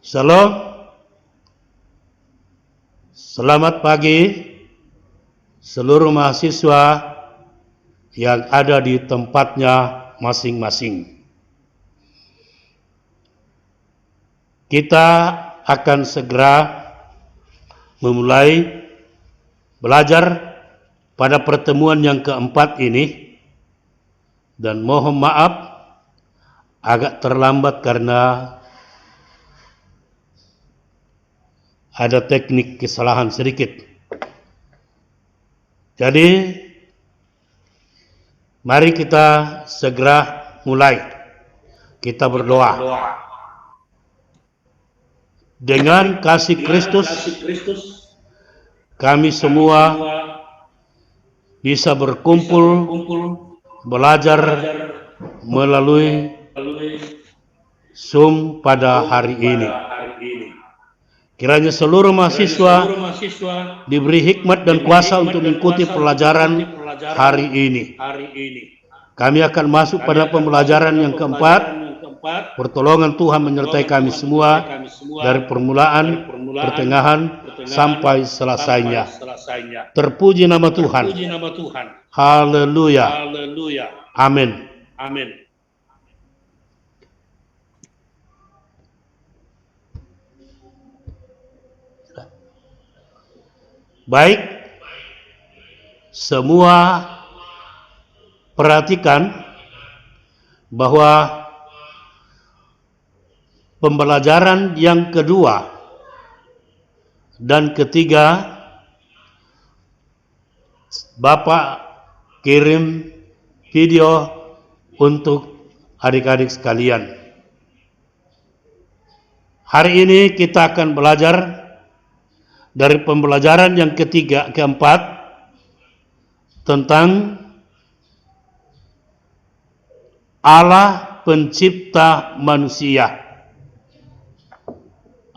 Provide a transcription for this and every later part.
Shalom, selamat pagi seluruh mahasiswa yang ada di tempatnya masing-masing. Kita akan segera memulai belajar pada pertemuan yang keempat ini, dan mohon maaf agak terlambat karena ada teknik kesalahan sedikit. Jadi, mari kita segera mulai. Kita berdoa. Dengan kasih Kristus, kami semua bisa berkumpul, belajar melalui Zoom pada hari ini. Kiranya seluruh mahasiswa diberi hikmat dan kuasa untuk mengikuti pelajaran hari ini. Kami akan masuk pada pembelajaran yang keempat. Pertolongan Tuhan menyertai kami semua dari permulaan, pertengahan, sampai selesainya. Terpuji nama Tuhan. Haleluya. Amin. Baik, semua perhatikan bahwa pembelajaran yang kedua dan ketiga Bapak kirim video untuk adik-adik sekalian. Hari ini kita akan belajar dari pembelajaran yang keempat tentang Allah pencipta manusia,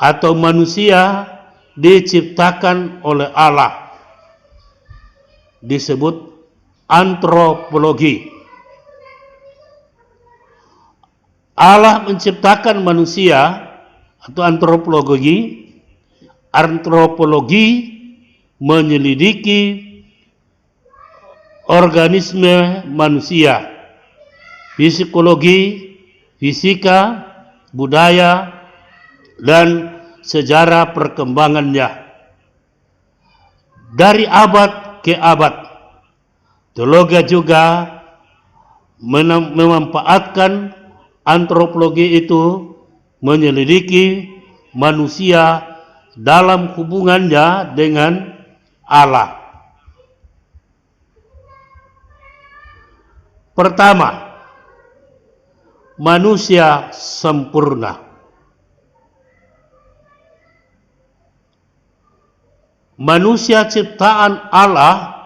atau manusia diciptakan oleh Allah, disebut antropologi. Allah menciptakan manusia atau antropologi menyelidiki organisme manusia, psikologi, fisika, budaya, dan sejarah perkembangannya. Dari abad ke abad, teologi juga memanfaatkan antropologi itu menyelidiki manusia dalam hubungannya dengan Allah. Pertama, manusia sempurna. Manusia ciptaan Allah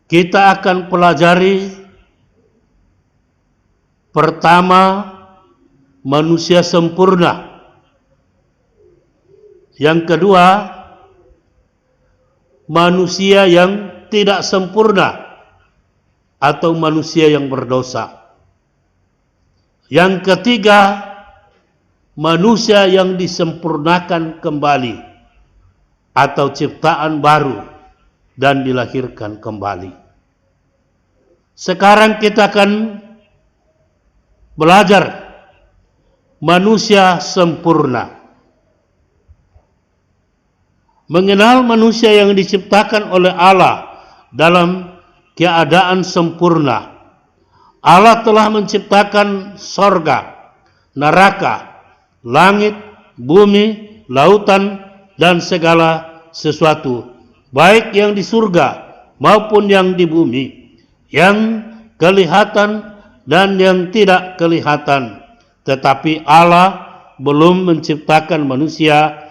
kita akan pelajari. Pertama, manusia sempurna. Yang kedua, manusia yang tidak sempurna atau manusia yang berdosa. Yang ketiga, manusia yang disempurnakan kembali atau ciptaan baru dan dilahirkan kembali. Sekarang kita akan belajar manusia sempurna. Mengenal manusia yang diciptakan oleh Allah dalam keadaan sempurna. Allah telah menciptakan sorga, neraka, langit, bumi, lautan, dan segala sesuatu, baik yang di surga maupun yang di bumi, yang kelihatan dan yang tidak kelihatan. Tetapi Allah belum menciptakan manusia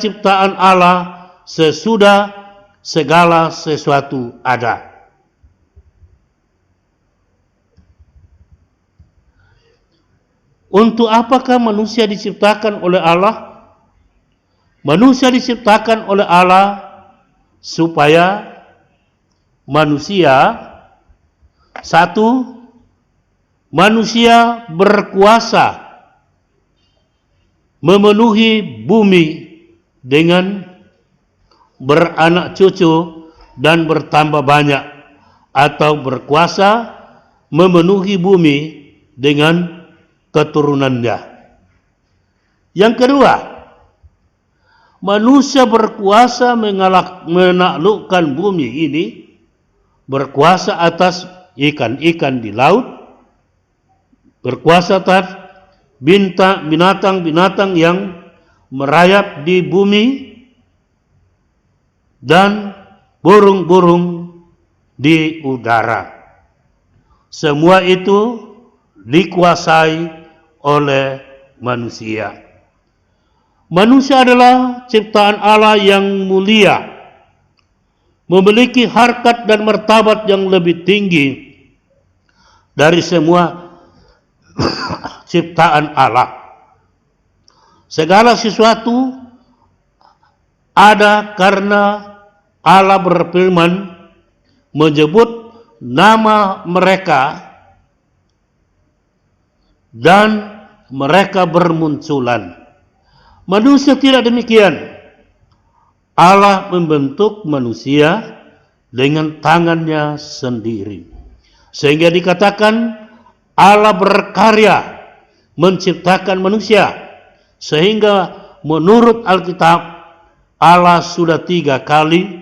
ciptaan Allah sesudah segala sesuatu ada. Untuk apakah manusia diciptakan oleh Allah? Manusia diciptakan oleh Allah supaya manusia, satu, manusia berkuasa memenuhi bumi dengan beranak cucu dan bertambah banyak, atau berkuasa memenuhi bumi dengan keturunannya. Yang kedua, manusia berkuasa menaklukkan bumi ini, berkuasa atas ikan-ikan di laut, berkuasa atas binatang-binatang yang merayap di bumi, dan burung-burung di udara. Semua itu dikuasai oleh manusia. Manusia adalah ciptaan Allah yang mulia, memiliki harkat dan martabat yang lebih tinggi dari semua ciptaan Allah. Segala sesuatu ada karena Allah berfirman menyebut nama mereka dan mereka bermunculan. Manusia tidak demikian. Allah membentuk manusia dengan tangannya sendiri. Sehingga dikatakan Allah berkarya menciptakan manusia. Sehingga menurut Alkitab Allah sudah 3 kali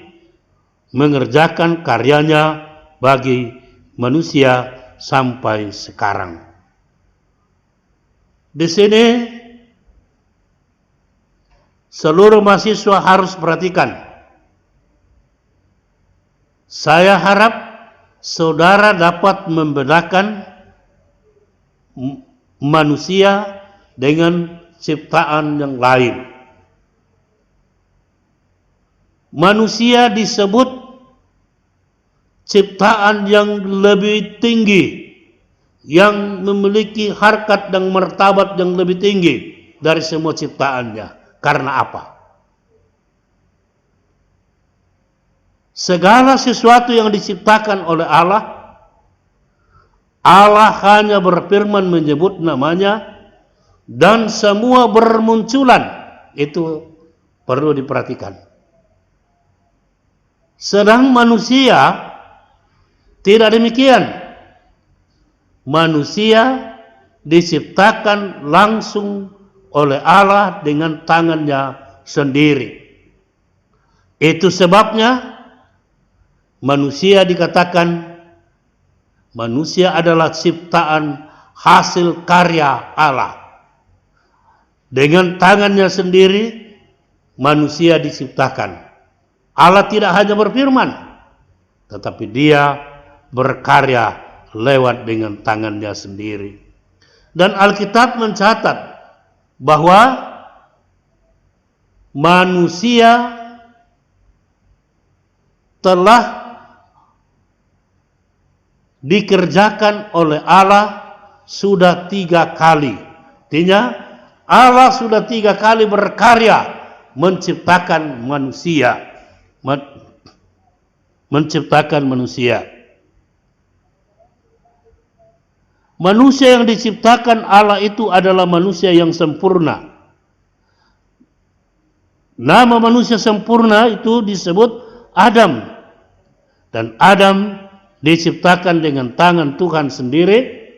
mengerjakan karyanya bagi manusia sampai sekarang. Di sini seluruh mahasiswa harus perhatikan. Saya harap saudara dapat membedakan manusia dengan ciptaan yang lain. Manusia disebut ciptaan yang lebih tinggi, yang memiliki harkat dan martabat yang lebih tinggi dari semua ciptaannya. Karena apa? Segala sesuatu yang diciptakan oleh Allah, Allah hanya berfirman menyebut namanya, dan semua bermunculan. Itu perlu diperhatikan. Sedang manusia tidak demikian. Manusia diciptakan langsung oleh Allah dengan tangannya sendiri. Itu sebabnya manusia dikatakan manusia adalah ciptaan hasil karya Allah. Dengan tangannya sendiri manusia diciptakan. Allah tidak hanya berfirman, tetapi Dia berkarya lewat dengan tangannya sendiri. Dan Alkitab mencatat bahwa manusia telah dikerjakan oleh Allah sudah 3 kali. Artinya Allah sudah 3 kali berkarya menciptakan manusia. Manusia yang diciptakan Allah itu adalah manusia yang sempurna. Nama manusia sempurna itu disebut Adam. Dan Adam diciptakan dengan tangan Tuhan sendiri.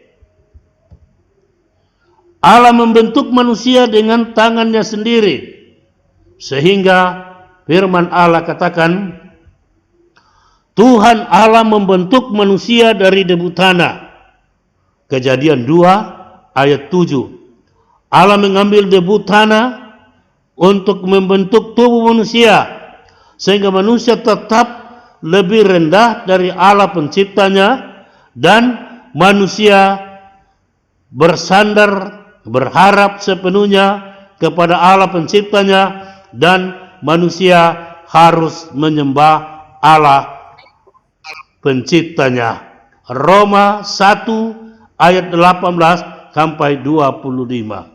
Allah membentuk manusia dengan tangannya sendiri. Sehingga firman Allah katakan, Tuhan Allah membentuk manusia dari debu tanah. Kejadian 2 ayat 7. Allah mengambil debu tanah untuk membentuk tubuh manusia, sehingga manusia tetap lebih rendah dari Allah penciptanya, dan manusia bersandar berharap sepenuhnya kepada Allah penciptanya, dan manusia harus menyembah Allah penciptanya. Roma 1 ayat 18 sampai 25.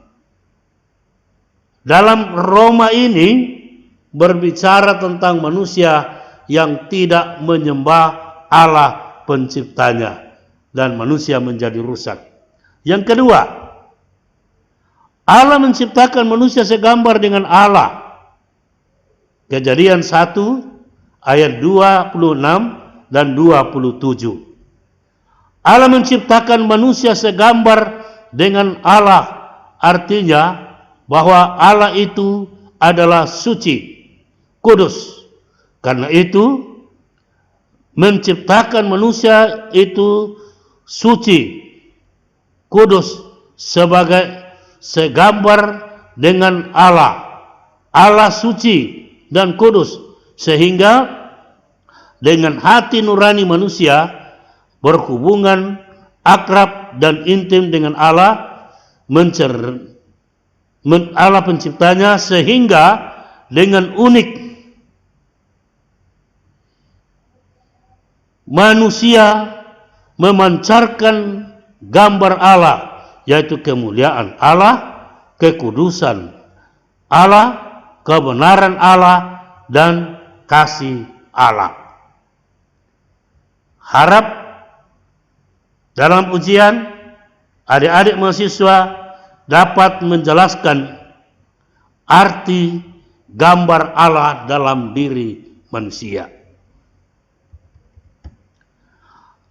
Dalam Roma ini berbicara tentang manusia yang tidak menyembah Allah penciptanya, dan manusia menjadi rusak. Yang kedua, Allah menciptakan manusia segambar dengan Allah. Kejadian 1 ayat 26 dan 27. Allah menciptakan manusia segambar dengan Allah. Artinya bahwa Allah itu adalah suci, kudus. Karena itu menciptakan manusia itu suci, kudus, sebagai segambar dengan Allah. Allah suci dan kudus, sehingga dengan hati nurani manusia berhubungan akrab dan intim dengan Allah, Allah penciptanya, sehingga dengan unik manusia memancarkan gambar Allah, yaitu kemuliaan Allah, kekudusan Allah, kebenaran Allah, dan kasih Allah. Harap dalam ujian adik-adik mahasiswa dapat menjelaskan arti gambar Allah dalam diri manusia.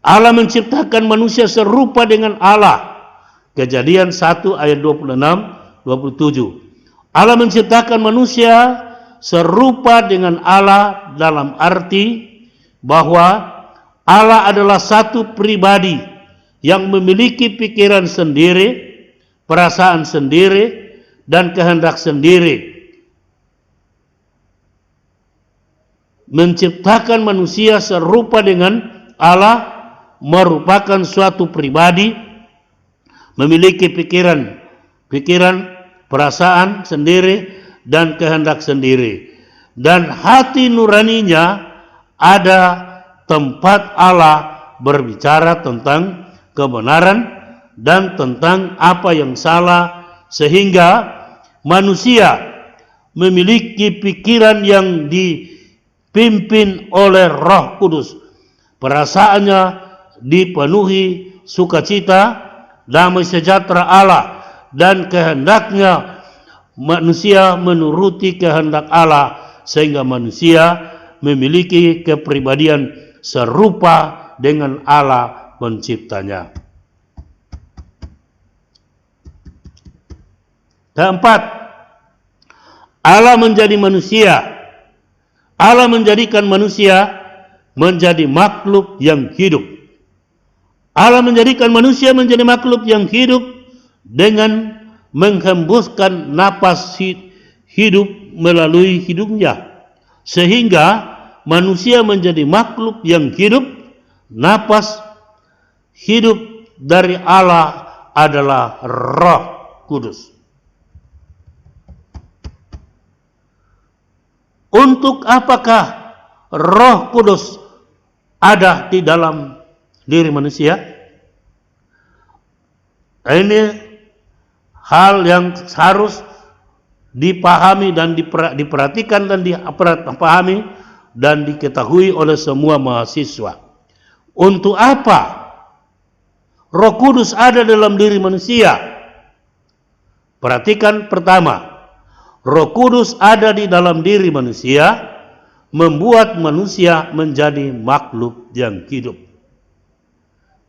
Allah menciptakan manusia serupa dengan Allah. Kejadian 1 ayat 26-27. Allah menciptakan manusia serupa dengan Allah dalam arti bahwa Allah adalah satu pribadi yang memiliki pikiran sendiri, perasaan sendiri, dan kehendak sendiri. Menciptakan manusia serupa dengan Allah merupakan suatu pribadi memiliki pikiran, perasaan sendiri, dan kehendak sendiri. Dan hati nuraninya ada tempat Allah berbicara tentang kebenaran dan tentang apa yang salah, sehingga manusia memiliki pikiran yang dipimpin oleh Roh Kudus. Perasaannya dipenuhi sukacita, damai sejahtera Allah, dan kehendaknya manusia menuruti kehendak Allah, sehingga manusia memiliki kepribadian serupa dengan Allah penciptanya. Keempat, Allah menjadi manusia. Allah menjadikan manusia menjadi makhluk yang hidup. Allah menjadikan manusia menjadi makhluk yang hidup dengan menghembuskan napas hidup melalui hidungnya, sehingga manusia menjadi makhluk yang hidup. Napas hidup dari Allah adalah Roh Kudus. Untuk apakah Roh Kudus ada di dalam diri manusia? Ini hal yang harus dipahami dan diperhatikan dan dipahami dan diketahui oleh semua mahasiswa. Untuk apa Roh Kudus ada dalam diri manusia? Perhatikan pertama, Roh Kudus ada di dalam diri manusia, membuat manusia menjadi makhluk yang hidup.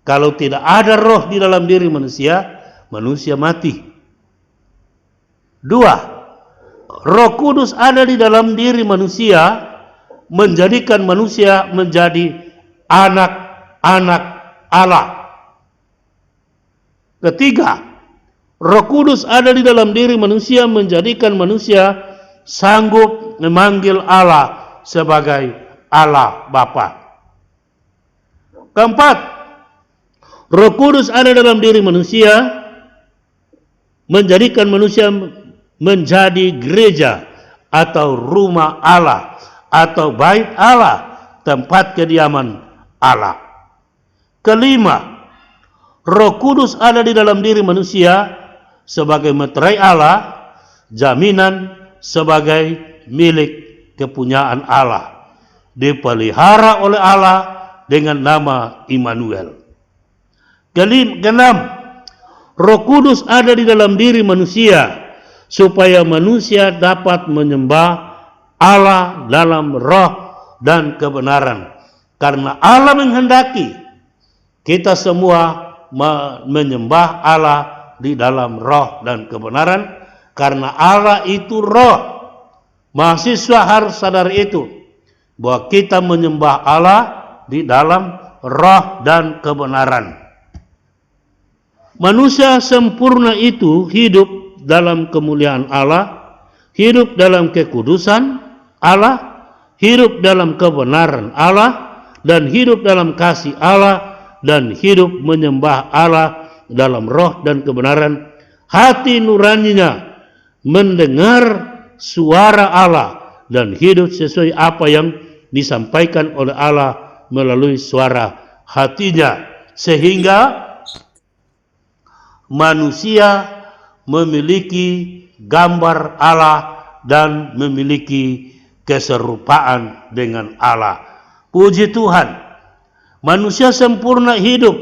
Kalau tidak ada roh di dalam diri manusia, manusia mati. Dua, Roh Kudus ada di dalam diri manusia, menjadikan manusia menjadi anak-anak Allah. Ketiga, Roh Kudus ada di dalam diri manusia, menjadikan manusia sanggup memanggil Allah sebagai Allah Bapa. Keempat, Roh Kudus ada dalam diri manusia, menjadikan manusia menjadi gereja atau rumah Allah atau bait Allah, tempat kediaman Allah. Kelima, Roh Kudus ada di dalam diri manusia sebagai meterai Allah, jaminan sebagai milik kepunyaan Allah, dipelihara oleh Allah dengan nama Immanuel. Keenam, Roh Kudus ada di dalam diri manusia supaya manusia dapat menyembah Allah dalam roh dan kebenaran. Karena Allah menghendaki kita semua menyembah Allah di dalam roh dan kebenaran, karena Allah itu roh. Mahasiswa harus sadar itu, bahwa kita menyembah Allah di dalam roh dan kebenaran. Manusia sempurna itu hidup dalam kemuliaan Allah, hidup dalam kekudusan Allah, hidup dalam kebenaran Allah, dan hidup dalam kasih Allah, dan hidup menyembah Allah dalam roh dan kebenaran. Hati nuraninya mendengar suara Allah dan hidup sesuai apa yang disampaikan oleh Allah melalui suara hatinya, sehingga manusia memiliki gambar Allah dan memiliki keserupaan dengan Allah. Puji Tuhan, manusia sempurna hidup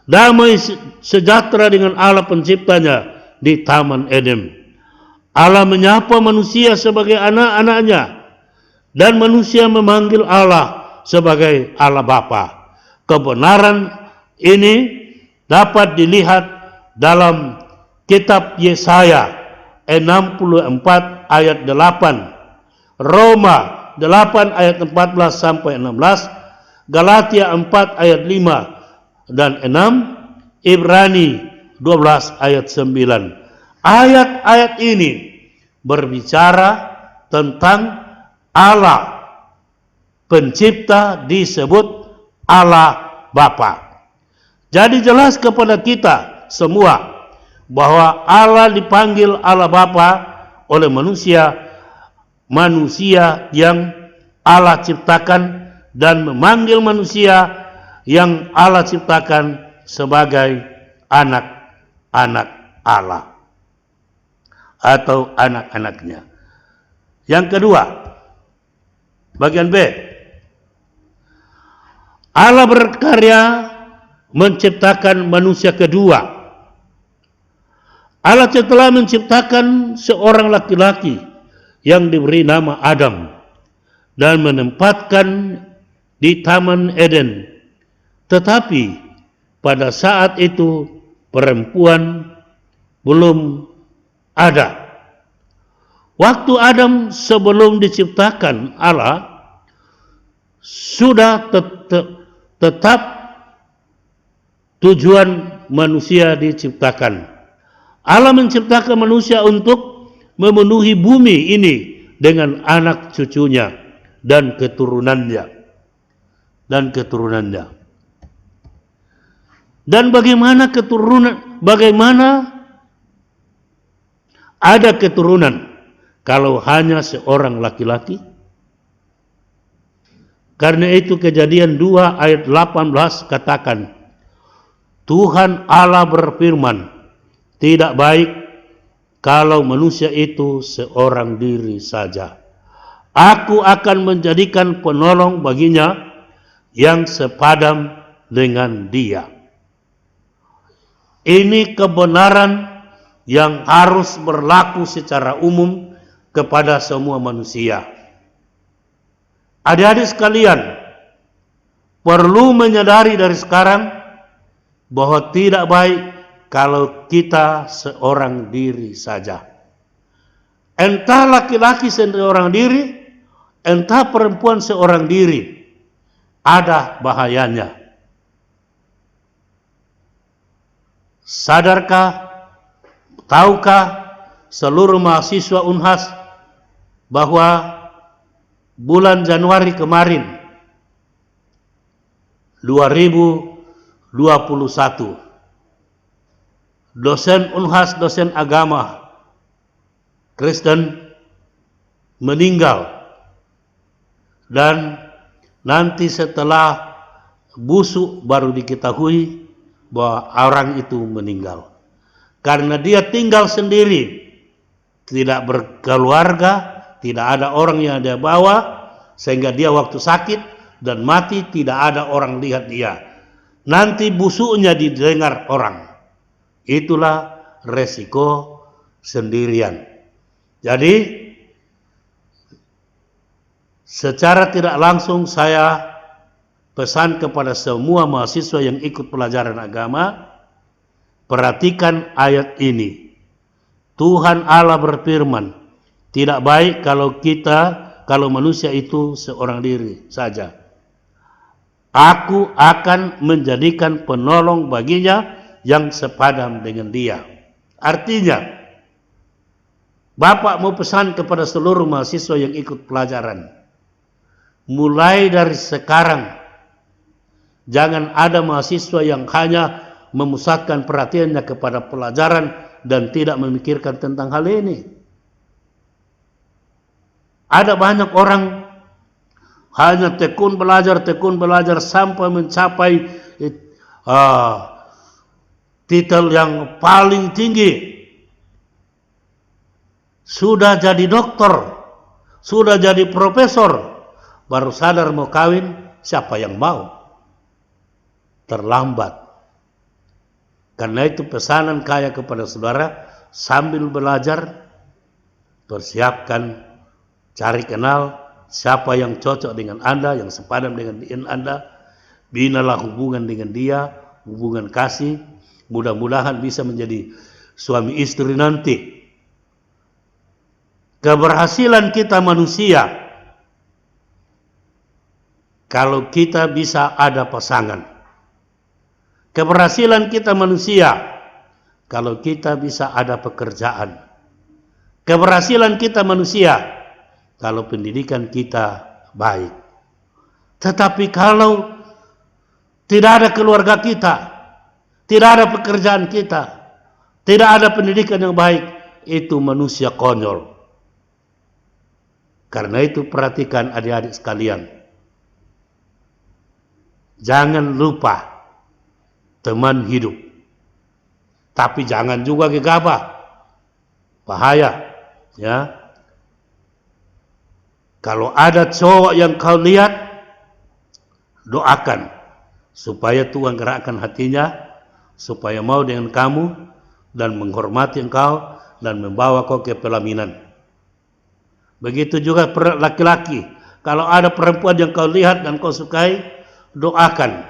damai sejahtera dengan Allah penciptanya di Taman Eden. Allah menyapa manusia sebagai anak-anaknya, dan manusia memanggil Allah sebagai Allah Bapa. Kebenaran ini dapat dilihat dalam kitab Yesaya 64 ayat 8, Roma 8 ayat 14 sampai 16, Galatia 4 ayat 5 dan 6, Ibrani 12 ayat 9. Ayat-ayat ini berbicara tentang Allah pencipta disebut Allah Bapa. Jadi jelas kepada kita semua bahwa Allah dipanggil Allah Bapa oleh manusia yang Allah ciptakan, dan memanggil manusia yang Allah ciptakan sebagai anak-anak Allah atau anak-anaknya. Yang kedua, bagian B, Allah berkarya menciptakan manusia kedua. Allah telah menciptakan seorang laki-laki yang diberi nama Adam dan menempatkan di Taman Eden. Tetapi pada saat itu perempuan belum ada. Waktu Adam sebelum diciptakan Allah sudah tetap tujuan manusia diciptakan. Allah menciptakan manusia untuk memenuhi bumi ini dengan anak cucunya dan keturunannya. Dan bagaimana ada keturunan kalau hanya seorang laki-laki? Karena itu Kejadian 2 ayat 18 katakan, Tuhan Allah berfirman, tidak baik kalau manusia itu seorang diri saja. Aku akan menjadikan penolong baginya yang sepadan dengan dia. Ini kebenaran yang harus berlaku secara umum kepada semua manusia. Adik-adik sekalian, perlu menyadari dari sekarang bahwa tidak baik kalau kita seorang diri saja. Entah laki-laki seorang diri, entah perempuan seorang diri, ada bahayanya. Sadarkah, tahukah seluruh mahasiswa Unhas bahwa bulan Januari kemarin 2021 dosen Unhas, dosen agama Kristen meninggal, dan nanti setelah busuk baru diketahui bahwa orang itu meninggal karena dia tinggal sendiri, tidak berkeluarga, tidak ada orang yang dia bawa, sehingga dia waktu sakit dan mati tidak ada orang lihat dia. Nanti busuknya didengar orang. Itulah resiko sendirian. Jadi secara tidak langsung saya pesan kepada semua mahasiswa yang ikut pelajaran agama, perhatikan ayat ini. Tuhan Allah berfirman, tidak baik kalau manusia itu seorang diri saja. Aku akan menjadikan penolong baginya yang sepadan dengan dia. Artinya, Bapak mau pesan kepada seluruh mahasiswa yang ikut pelajaran, mulai dari sekarang, jangan ada mahasiswa yang hanya memusatkan perhatiannya kepada pelajaran dan tidak memikirkan tentang hal ini. Ada banyak orang hanya tekun belajar sampai mencapai titel yang paling tinggi. Sudah jadi dokter, sudah jadi profesor, baru sadar mau kawin, siapa yang mau? Terlambat. Karena itu pesanan saya kepada saudara, sambil belajar, persiapkan, cari kenal siapa yang cocok dengan Anda, yang sepadan dengan Anda, binalah hubungan dengan dia, hubungan kasih, mudah-mudahan bisa menjadi suami istri nanti. Keberhasilan kita manusia, kalau kita bisa ada pasangan. Keberhasilan kita manusia, kalau kita bisa ada pekerjaan. Keberhasilan kita manusia, kalau pendidikan kita baik. Tetapi kalau tidak ada keluarga kita, tidak ada pekerjaan kita, tidak ada pendidikan yang baik, itu manusia konyol. Karena itu perhatikan adik-adik sekalian. Jangan lupa teman hidup. Tapi jangan juga gegabah. Bahaya. Ya. Kalau ada cowok yang kau lihat, doakan supaya Tuhan gerakkan hatinya, supaya mau dengan kamu dan menghormati engkau dan membawa kau ke pelaminan. Begitu juga laki-laki. Kalau ada perempuan yang kau lihat dan kau sukai, doakan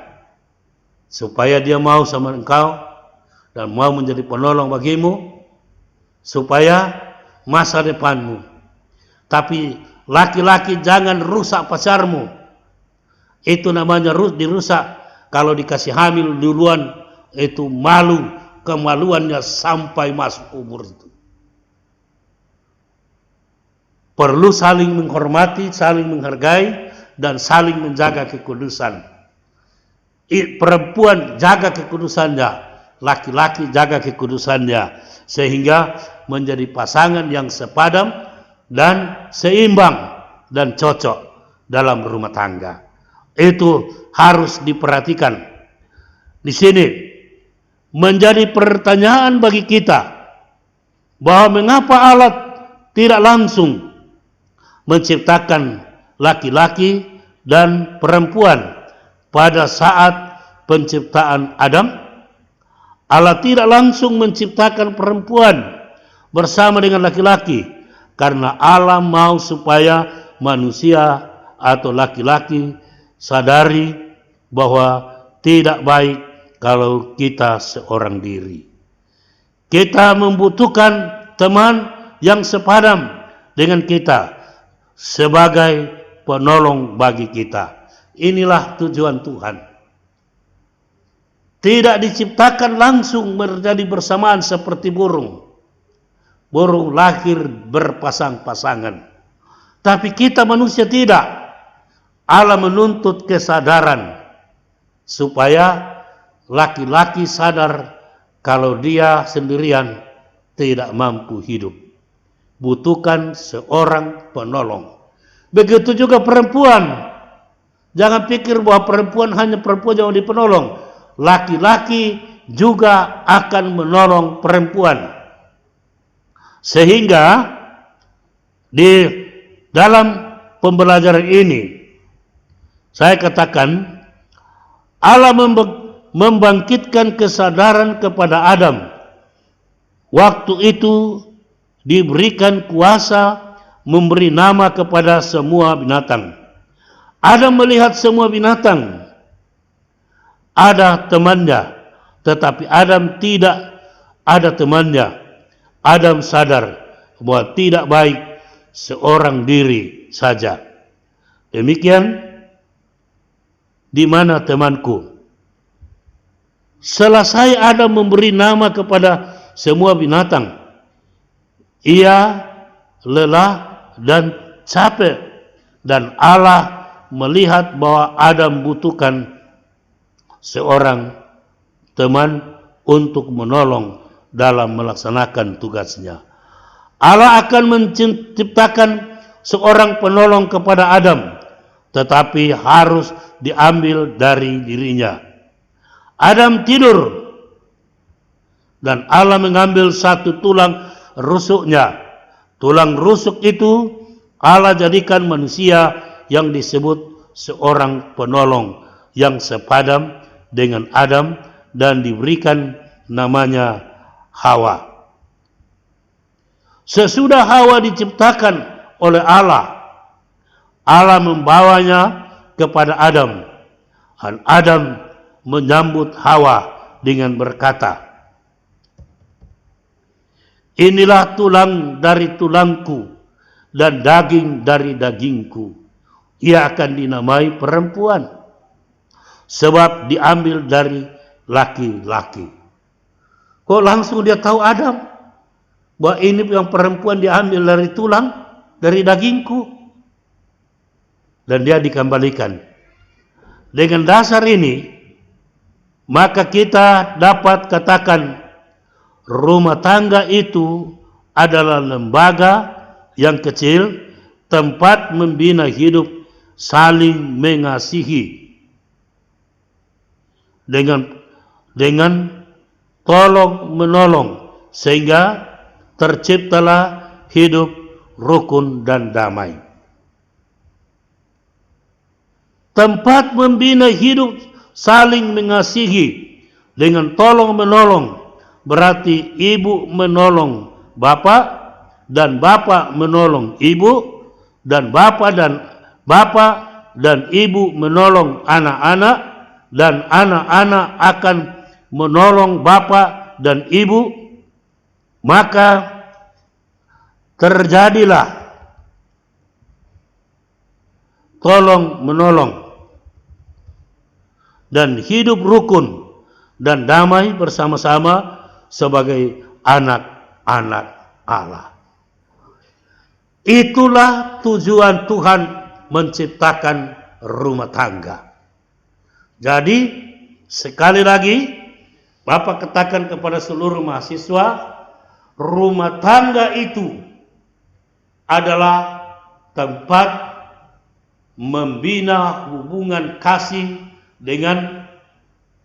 supaya dia mau sama engkau dan mau menjadi penolong bagimu, supaya masa depanmu. Tapi laki-laki jangan rusak pacarmu. Itu namanya dirusak. Kalau dikasih hamil duluan, itu malu, kemaluannya sampai masuk umur itu. Perlu saling menghormati, saling menghargai, dan saling menjaga kekudusan. Perempuan jaga kekudusannya, laki-laki jaga kekudusannya, sehingga menjadi pasangan yang sepadan dan seimbang dan cocok dalam rumah tangga. Itu harus diperhatikan. Di sini menjadi pertanyaan bagi kita bahwa mengapa Allah tidak langsung menciptakan laki-laki dan perempuan pada saat penciptaan Adam. Allah tidak langsung menciptakan perempuan bersama dengan laki-laki karena Allah mau supaya manusia atau laki-laki sadari bahwa tidak baik kalau kita seorang diri. Kita membutuhkan teman yang sepadan dengan kita sebagai penolong bagi kita. Inilah tujuan Tuhan. Tidak diciptakan langsung menjadi bersamaan seperti burung. Burung lahir berpasang-pasangan. Tapi kita manusia tidak. Allah menuntut kesadaran supaya laki-laki sadar kalau dia sendirian tidak mampu hidup. Butuhkan seorang penolong. Begitu juga perempuan. Jangan pikir bahwa perempuan hanya perempuan yang dipenolong. Laki-laki juga akan menolong perempuan. Sehingga di dalam pembelajaran ini saya katakan Allah membangkitkan kesadaran kepada Adam Waktu itu diberikan kuasa memberi nama kepada semua binatang. Adam melihat semua binatang ada temannya, tetapi Adam tidak ada temannya. Adam sadar bahwa tidak baik seorang diri saja. Demikian, di mana temanku? Selesai Adam memberi nama kepada semua binatang, ia lelah dan capek, dan Allah melihat bahwa Adam butuhkan seorang teman untuk menolong dalam melaksanakan tugasnya. Allah akan menciptakan seorang penolong kepada Adam, tetapi harus diambil dari dirinya. Adam tidur, dan Allah mengambil satu tulang rusuknya. Tulang rusuk itu Allah jadikan manusia yang disebut seorang penolong yang sepadan dengan Adam, dan diberikan namanya Hawa. Sesudah Hawa diciptakan oleh Allah, Allah membawanya kepada Adam, dan Adam menyambut Hawa dengan berkata, "Inilah tulang dari tulangku dan daging dari dagingku. Ia akan dinamai perempuan, sebab diambil dari laki-laki." Kok langsung dia tahu Adam bahwa ini yang perempuan diambil dari tulang, dari dagingku, dan dia dikembalikan. Dengan dasar ini, maka kita dapat katakan rumah tangga itu adalah lembaga yang kecil, tempat membina hidup saling mengasihi dengan tolong menolong, sehingga terciptalah hidup rukun dan damai. Tempat membina hidup saling mengasihi dengan tolong menolong berarti ibu menolong bapak, dan bapak menolong ibu, dan bapak dan ibu menolong anak-anak, dan anak-anak akan menolong bapak dan ibu. Maka terjadilah tolong menolong dan hidup rukun dan damai bersama-sama sebagai anak-anak Allah. Itulah tujuan Tuhan menciptakan rumah tangga. Jadi sekali lagi Bapak katakan kepada seluruh mahasiswa, rumah tangga itu adalah tempat membina hubungan kasih dengan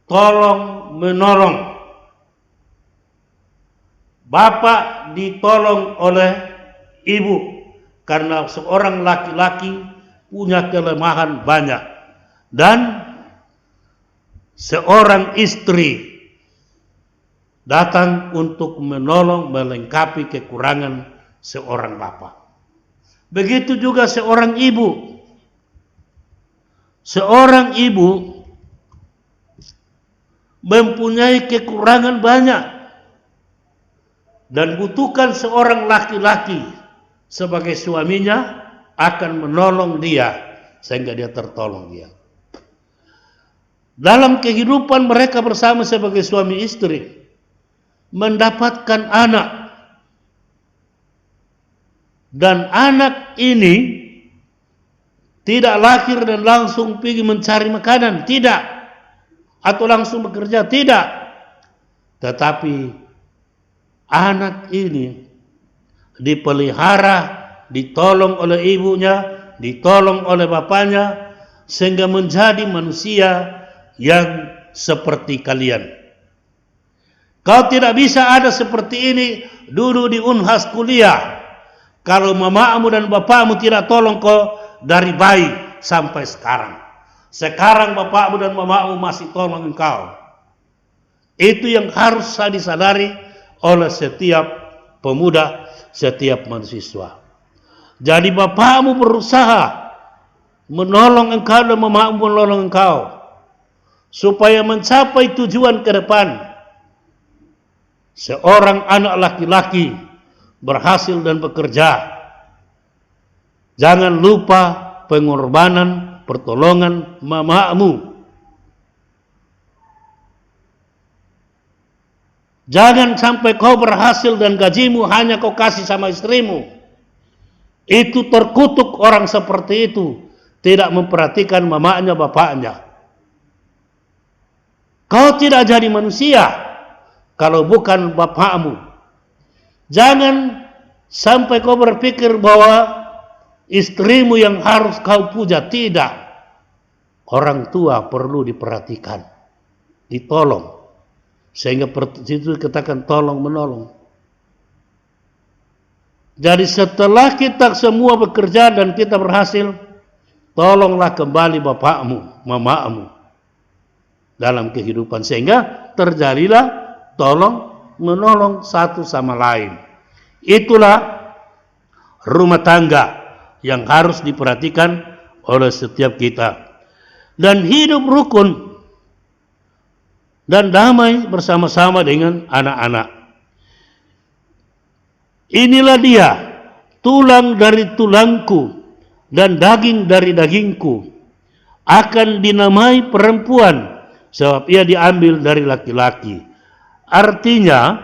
tolong menolong. Bapak ditolong oleh ibu karena seorang laki-laki punya kelemahan banyak, dan seorang istri datang untuk menolong melengkapi kekurangan seorang bapak. Begitu juga seorang ibu. Seorang ibu mempunyai kekurangan banyak dan butuhkan seorang laki-laki sebagai suaminya akan menolong dia sehingga dia tertolong dia. Dalam kehidupan mereka bersama sebagai suami istri, mendapatkan anak, dan anak ini tidak lahir dan langsung pergi mencari makanan, tidak, atau langsung bekerja, tidak, tetapi anak ini dipelihara, ditolong oleh ibunya, ditolong oleh bapaknya, sehingga menjadi manusia yang seperti kalian. Kau tidak bisa ada seperti ini dulu di Unhas kuliah kalau mamamu dan bapakmu tidak tolong kau dari bayi sampai sekarang. Sekarang bapakmu dan mamamu masih tolong engkau. Itu yang harus disadari oleh setiap pemuda, setiap mahasiswa. Jadi bapakmu berusaha menolong engkau dan mamamu menolong engkau supaya mencapai tujuan ke depan. Seorang anak laki-laki berhasil dan bekerja. Jangan lupa pengorbanan, pertolongan mamamu. Jangan sampai kau berhasil dan gajimu hanya kau kasih sama istrimu. Itu terkutuk orang seperti itu. Tidak memperhatikan mamanya, bapaknya. Kau tidak jadi manusia kalau bukan bapakmu. Jangan sampai kau berpikir bahwa istrimu yang harus kau puja. Tidak. Orang tua perlu diperhatikan, ditolong. Sehingga itu katakan tolong menolong. Jadi setelah kita semua bekerja dan kita berhasil, tolonglah kembali bapakmu, mamamu dalam kehidupan. Sehingga terjadilah tolong menolong satu sama lain. Itulah rumah tangga yang harus diperhatikan oleh setiap kita. Dan hidup rukun dan damai bersama-sama dengan anak-anak. Inilah dia, tulang dari tulangku dan daging dari dagingku. Akan dinamai perempuan, sebab ia diambil dari laki-laki. Artinya,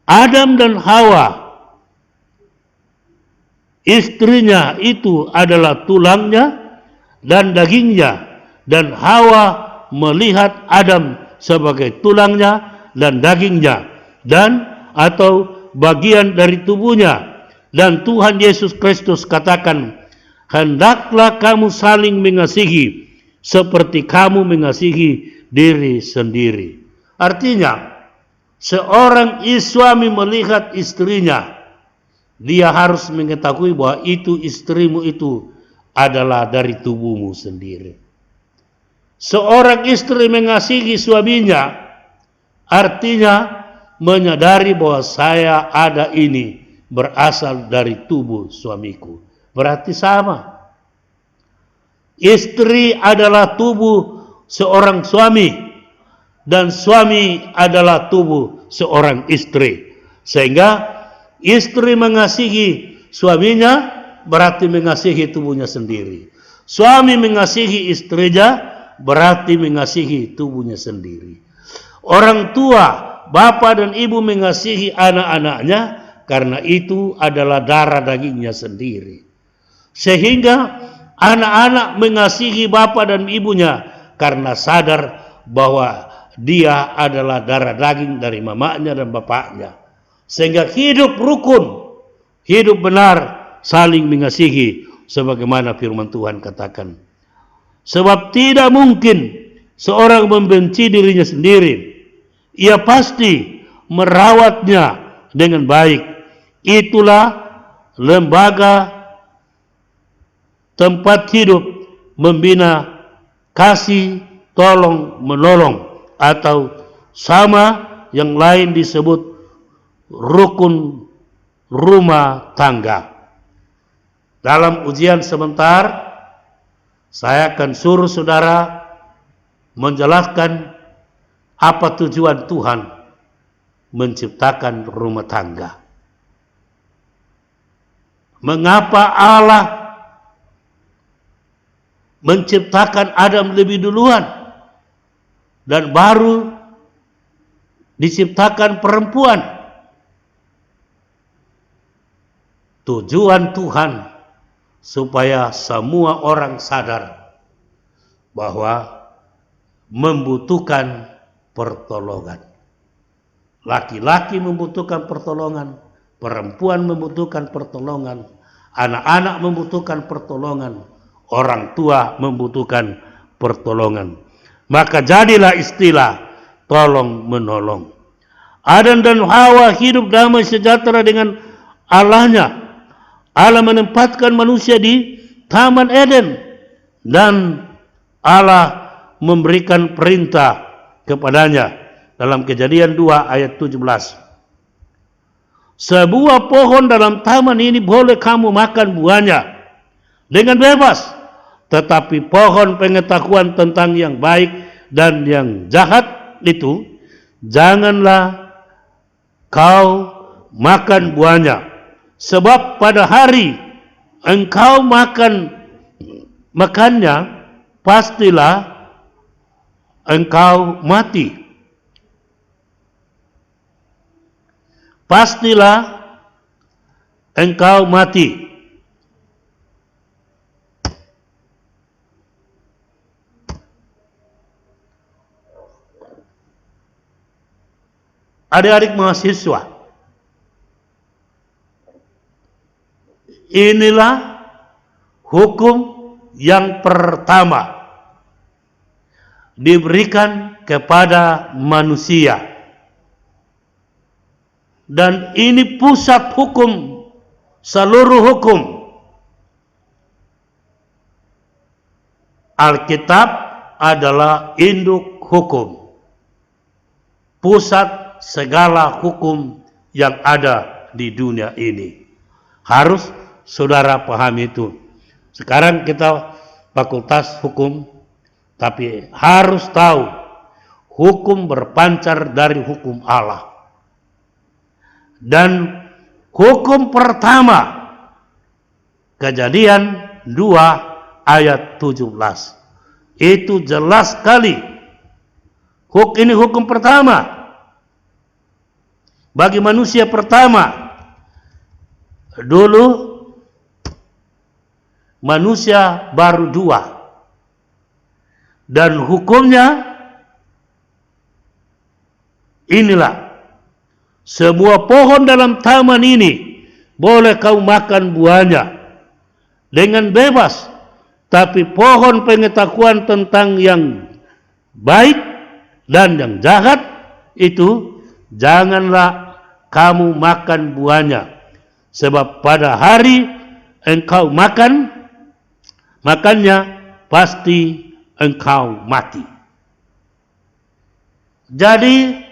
Adam dan Hawa, istrinya itu adalah tulangnya dan dagingnya. Dan Hawa melihat Adam sebagai tulangnya dan dagingnya dan atau bagian dari tubuhnya. Dan Tuhan Yesus Kristus katakan, hendaklah kamu saling mengasihi seperti kamu mengasihi diri sendiri. Artinya, seorang suami melihat istrinya, dia harus mengetahui bahwa itu istrimu itu adalah dari tubuhmu sendiri. Seorang istri mengasihi suaminya, artinya menyadari bahwa saya ada ini berasal dari tubuh suamiku. Berarti sama. Istri adalah tubuh seorang suami dan suami adalah tubuh seorang istri. Sehingga istri mengasihi suaminya berarti mengasihi tubuhnya sendiri. Suami mengasihi istrinya berarti mengasihi tubuhnya sendiri. Orang tua, bapak dan ibu mengasihi anak-anaknya karena itu adalah darah dagingnya sendiri. Sehingga anak-anak mengasihi bapak dan ibunya karena sadar bahwa dia adalah darah daging dari mamanya dan bapaknya. Sehingga hidup rukun, hidup benar, saling mengasihi sebagaimana firman Tuhan katakan. Sebab tidak mungkin seorang membenci dirinya sendiri. Ia pasti merawatnya dengan baik. Itulah lembaga tempat hidup membina kasih tolong menolong atau sama yang lain disebut rukun rumah tangga. Dalam ujian sebentar saya akan suruh saudara menjelaskan apa tujuan Tuhan menciptakan rumah tangga. Mengapa Allah menciptakan Adam lebih duluan dan baru diciptakan perempuan? Tujuan Tuhan supaya semua orang sadar bahwa membutuhkan pertolongan. Laki-laki membutuhkan pertolongan, perempuan membutuhkan pertolongan, anak-anak membutuhkan pertolongan, orang tua membutuhkan pertolongan. Maka jadilah istilah tolong menolong. Adam dan Hawa hidup damai sejahtera dengan Allahnya. Allah menempatkan manusia di Taman Eden dan Allah memberikan perintah kepadanya dalam Kejadian 2 ayat 17. Sebuah pohon dalam taman ini boleh kamu makan buahnya dengan bebas, tetapi pohon pengetahuan tentang yang baik dan yang jahat itu janganlah kau makan buahnya, sebab pada hari engkau makannya pastilah engkau mati. Pastilah engkau mati. Adik-adik mahasiswa, inilah hukum yang pertama diberikan kepada manusia. Dan ini pusat hukum, seluruh hukum. Alkitab adalah induk hukum, pusat segala hukum yang ada di dunia ini. Harus saudara pahami itu. Sekarang kita fakultas hukum, tapi harus tahu hukum berpancar dari hukum Allah. Dan hukum pertama, Kejadian 2 ayat 17. Itu jelas sekali. Ini hukum pertama bagi manusia pertama. Dulu manusia baru 2. Dan hukumnya inilah. Sebuah pohon dalam taman ini boleh kau makan buahnya dengan bebas, tapi pohon pengetahuan tentang yang baik dan yang jahat itu janganlah kamu makan buahnya, sebab pada hari engkau makannya pasti engkau mati. Jadi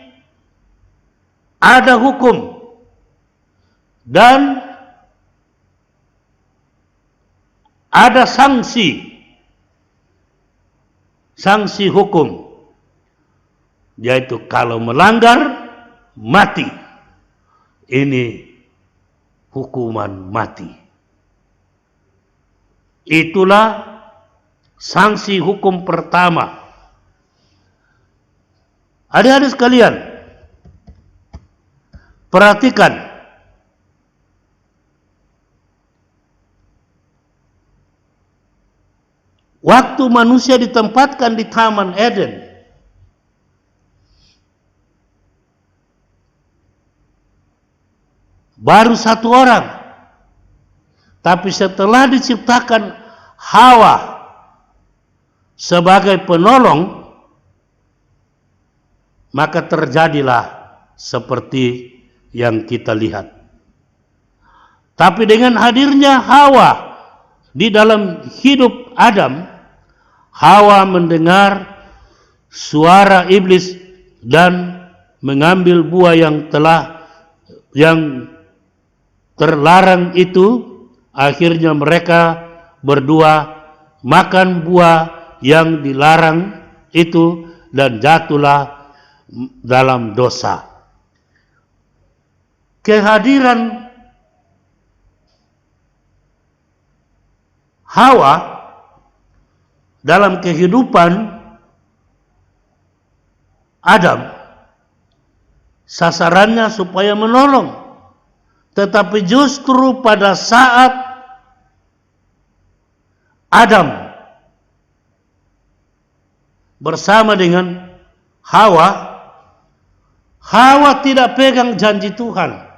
ada hukum dan ada sanksi hukum, yaitu kalau melanggar mati. Ini hukuman mati. Itulah sanksi hukum pertama. Adik-adik sekalian, perhatikan, waktu manusia ditempatkan di Taman Eden, baru 1 orang. Tapi setelah diciptakan Hawa sebagai penolong, maka terjadilah seperti yang kita lihat. Tapi dengan hadirnya Hawa di dalam hidup Adam, Hawa mendengar suara iblis dan mengambil buah yang terlarang itu. Akhirnya mereka berdua makan buah yang dilarang itu dan jatuhlah dalam dosa. Kehadiran Hawa dalam kehidupan Adam sasarannya supaya menolong, tetapi justru pada saat Adam bersama dengan Hawa tidak pegang janji Tuhan.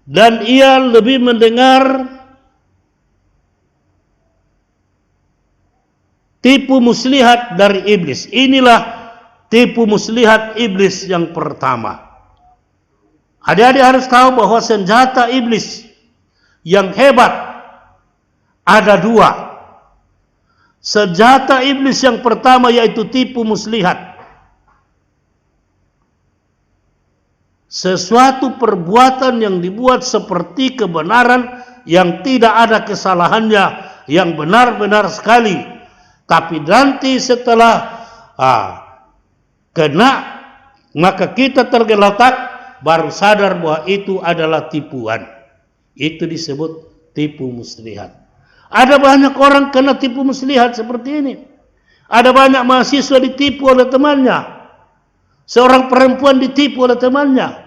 Dan ia lebih mendengar tipu muslihat dari iblis. Inilah tipu muslihat iblis yang pertama. Adik-adik harus tahu bahwa senjata iblis yang hebat ada 2. Senjata iblis yang pertama yaitu tipu muslihat. sesuatu perbuatan yang dibuat seperti kebenaran yang tidak ada kesalahannya, yang benar-benar sekali. Tapi nanti setelah kena, maka kita tergeletak, baru sadar bahwa itu adalah tipuan. Itu disebut tipu muslihat. Ada banyak orang kena tipu muslihat seperti ini. Ada banyak mahasiswa ditipu oleh temannya. Seorang perempuan ditipu oleh temannya.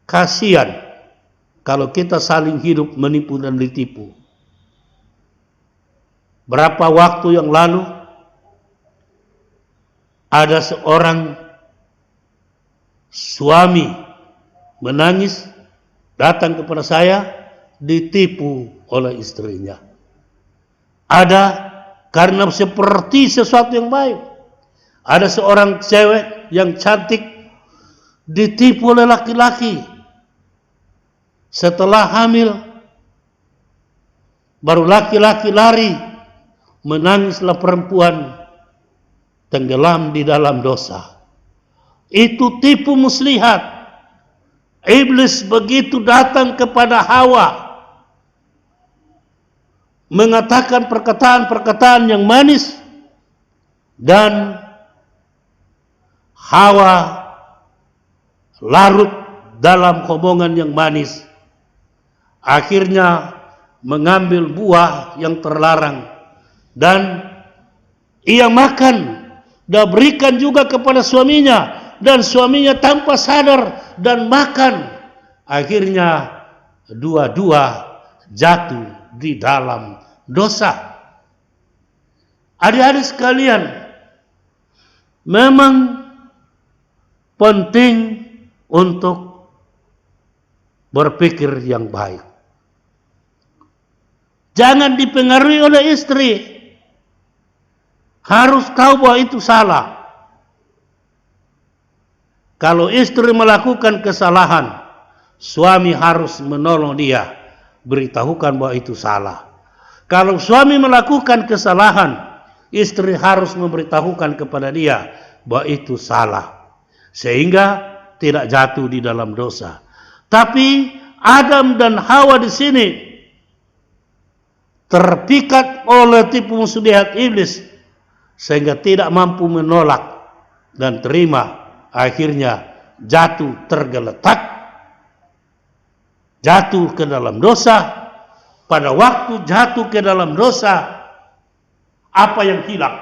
Kasihan kalau kita saling hidup menipu dan ditipu. Berapa waktu yang lalu ada seorang suami menangis datang kepada saya, ditipu oleh istrinya. Ada karena seperti sesuatu yang baik. Ada seorang cewek yang cantik ditipu oleh laki-laki. Setelah hamil, baru laki-laki lari, menangislah perempuan, tenggelam di dalam dosa. Itu tipu muslihat. Iblis begitu datang kepada Hawa, mengatakan perkataan-perkataan yang manis, dan Hawa larut dalam omongan yang manis. Akhirnya mengambil buah yang terlarang dan ia makan dan berikan juga kepada suaminya, dan suaminya tanpa sadar dan makan. Akhirnya dua-dua jatuh di dalam dosa. Adik-adik sekalian, memang penting untuk berpikir yang baik. Jangan dipengaruhi oleh istri. Harus tahu bahwa itu salah. Kalau istri melakukan kesalahan, suami harus menolong dia, beritahukan bahwa itu salah. Kalau suami melakukan kesalahan, istri harus memberitahukan kepada dia bahwa itu salah, sehingga tidak jatuh di dalam dosa. Tapi Adam dan Hawa di sini terpikat oleh tipu muslihat iblis, sehingga tidak mampu menolak dan terima. Akhirnya jatuh tergeletak, jatuh ke dalam dosa. Pada waktu jatuh ke dalam dosa, apa yang hilang?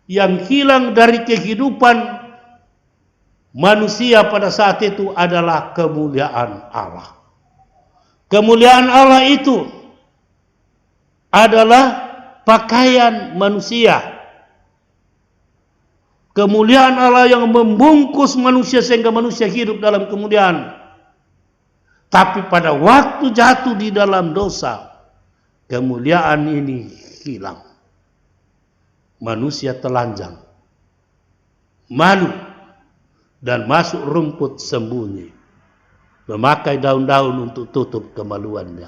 Yang hilang dari kehidupan manusia pada saat itu adalah kemuliaan Allah. Kemuliaan Allah itu adalah pakaian manusia. Kemuliaan Allah yang membungkus manusia sehingga manusia hidup dalam kemuliaan. Tapi pada waktu jatuh di dalam dosa, kemuliaan ini hilang. Manusia telanjang, malu, dan masuk rumput sembunyi, memakai daun-daun untuk tutup kemaluannya.